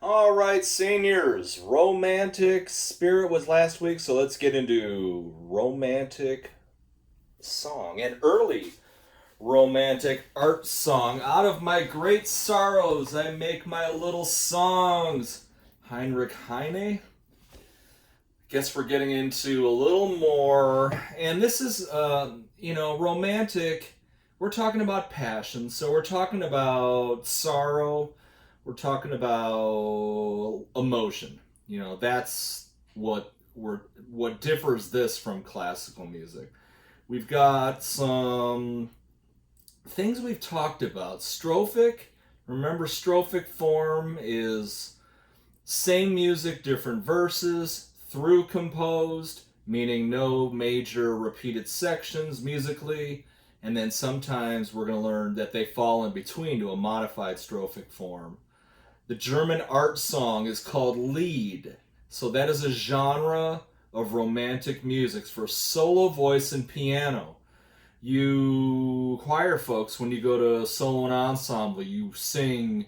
All right, seniors. Romantic Spirit was last week, so let's get into romantic song. An early romantic art song. Out of my great sorrows, I make my little songs. Heinrich Heine. Guess we're getting into a little more, and this is, romantic. We're talking about passion, so we're talking about sorrow. We're talking about emotion. That's what differs this from classical music. We've got some things we've talked about. Strophic. Remember, strophic form is same music, different verses, through composed, meaning no major repeated sections musically, and then sometimes we're going to learn that they fall in between to a modified strophic form. The German art song is called Lied, so that is a genre of romantic music for solo voice and piano. You choir folks, when you go to solo and ensemble, you sing,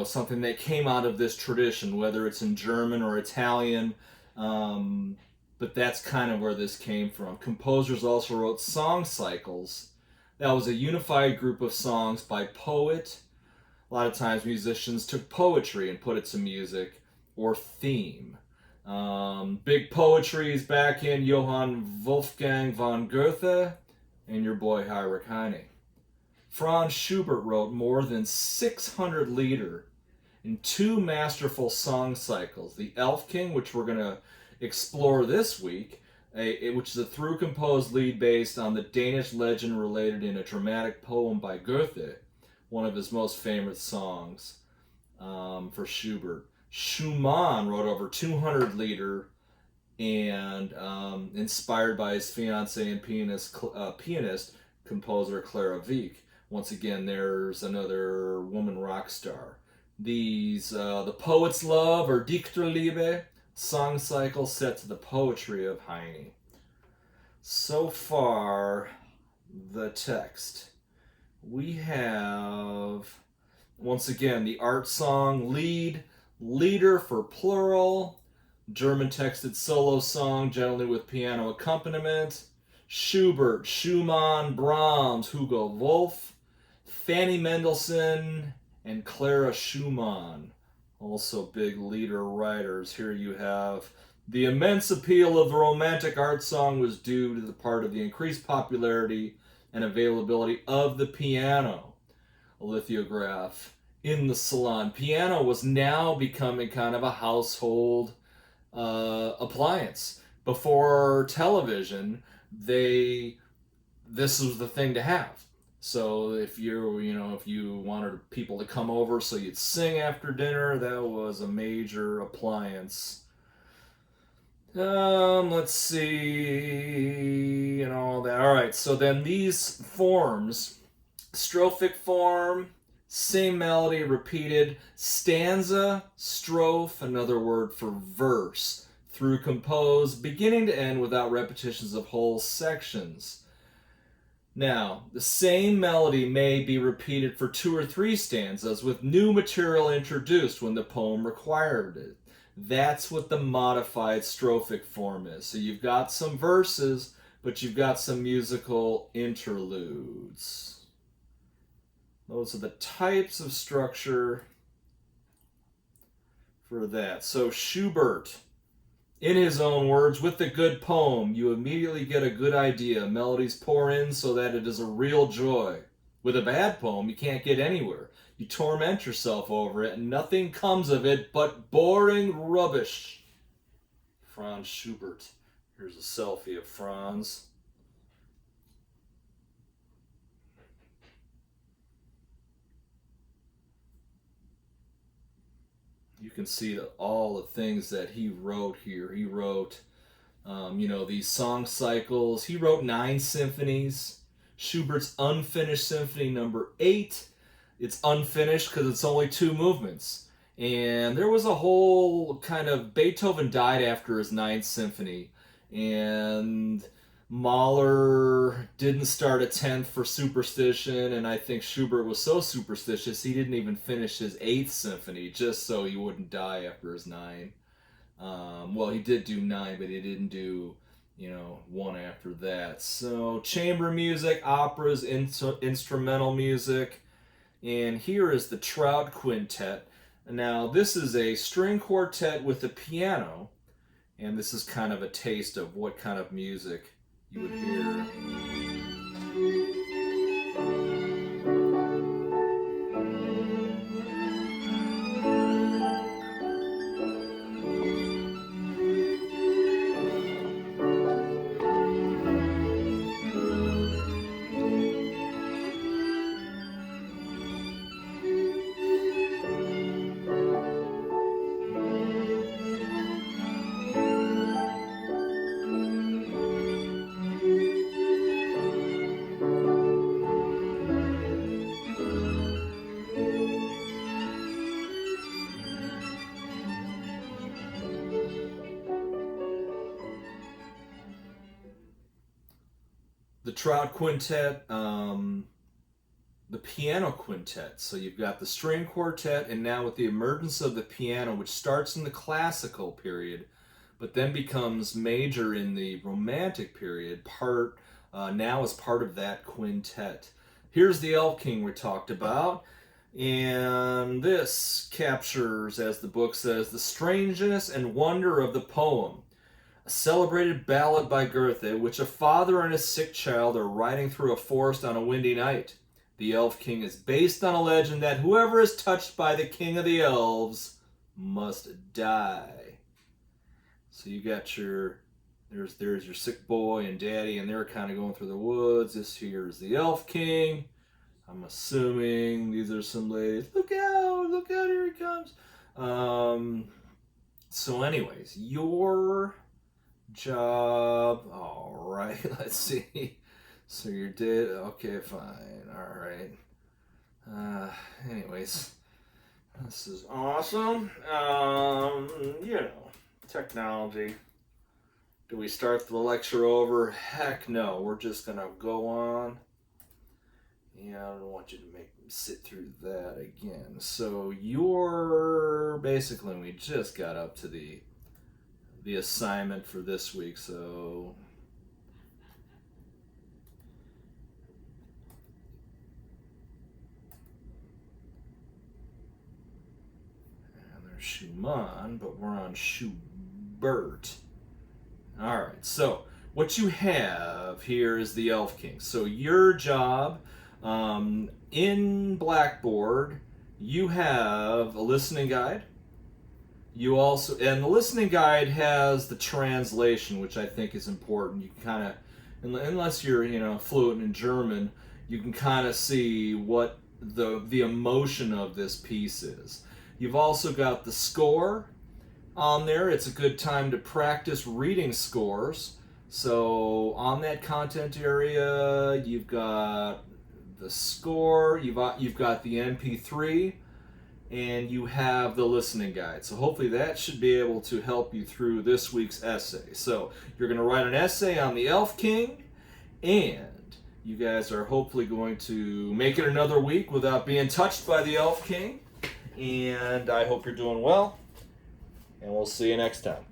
something that came out of this tradition, whether it's in German or Italian. But that's kind of where this came from. Composers also wrote song cycles. That was a unified group of songs by poet. A lot of times musicians took poetry and put it to music or theme. Big poetry is back in Johann Wolfgang von Goethe and your boy Heinrich Heine. Franz Schubert wrote more than 600 Lieder in two masterful song cycles. The Elf King, which we're going to explore this week, which is a through-composed Lied based on the Danish legend related in a dramatic poem by Goethe, one of his most famous songs for Schubert. Schumann wrote over 200 Lieder and inspired by his fiancée and pianist composer Clara Wieck. Once again, there's another woman rock star. These, the Poet's Love or Dichterliebe, song cycle set to the poetry of Heine. So far, the text. We have, once again, the art song Lied, leader for plural, German texted solo song, generally with piano accompaniment. Schubert, Schumann, Brahms, Hugo Wolf, Fanny Mendelssohn, and Clara Schumann. Also big leader writers. Here you have the immense appeal of the romantic art song was due to the part of the increased popularity and availability of the piano. A lithograph in the salon. Piano was now becoming kind of a household appliance. Before television, this was the thing to have. So if you wanted people to come over so you'd sing after dinner, that was a major appliance. Let's see, and all that. All right, so then these forms, strophic form, same melody repeated, stanza, strophe, another word for verse, through compose, beginning to end without repetitions of whole sections. Now, the same melody may be repeated for 2 or 3 stanzas with new material introduced when the poem required it. That's what the modified strophic form is. So you've got some verses, but you've got some musical interludes. Those are the types of structure for that. So Schubert, in his own words, with the good poem, you immediately get a good idea. Melodies pour in so that it is a real joy. With a bad poem, you can't get anywhere. You torment yourself over it, and nothing comes of it but boring rubbish. Franz Schubert. Here's a selfie of Franz. You can see all the things that he wrote here. He wrote, these song cycles. He wrote 9 symphonies. Schubert's Unfinished Symphony number 8. It's unfinished because it's only 2 movements. And there was a whole kind of, Beethoven died after his 9th symphony. And Mahler didn't start a 10th for superstition, and I think Schubert was so superstitious he didn't even finish his 8th symphony just so he wouldn't die after his 9. Well, he did do 9, but he didn't do, one after that. So, chamber music, operas, instrumental music, and here is the Trout Quintet. Now, this is a string quartet with a piano, and this is kind of a taste of what kind of music you would hear. The Trout Quintet, the piano quintet. So you've got the string quartet, and now with the emergence of the piano, which starts in the classical period, but then becomes major in the romantic period, now is part of that quintet. Here's the Elf King we talked about, and this captures, as the book says, the strangeness and wonder of the poem. A celebrated ballad by Goethe, which a father and his sick child are riding through a forest on a windy night. The Elf King is based on a legend that whoever is touched by the King of the Elves must die. So you got there's your sick boy and daddy, and they're kind of going through the woods. This here is the Elf King. I'm assuming these are some ladies. Look out, here he comes. So anyways, your job. All right, let's see. So you're dead. Okay, fine. All right. Anyways, this is awesome. Technology. Do we start the lecture over? Heck no. We're just gonna go on. Yeah, I don't want you to make me sit through that again. So we just got up to the assignment for this week, so and there's Schumann, but we're on Schubert. All right, so what you have here is the Elf King. So your job in Blackboard, you have a listening guide. And the listening guide has the translation, which I think is important. You can kind of, unless you're fluent in German, you can kind of see what the emotion of this piece is. You've also got the score on there. It's a good time to practice reading scores. So on that content area, you've got the score, you've got the MP3, and you have the listening guide. So hopefully that should be able to help you through this week's essay. So you're going to write an essay on the Elf King, and you guys are hopefully going to make it another week without being touched by the Elf King. And I hope you're doing well, and we'll see you next time.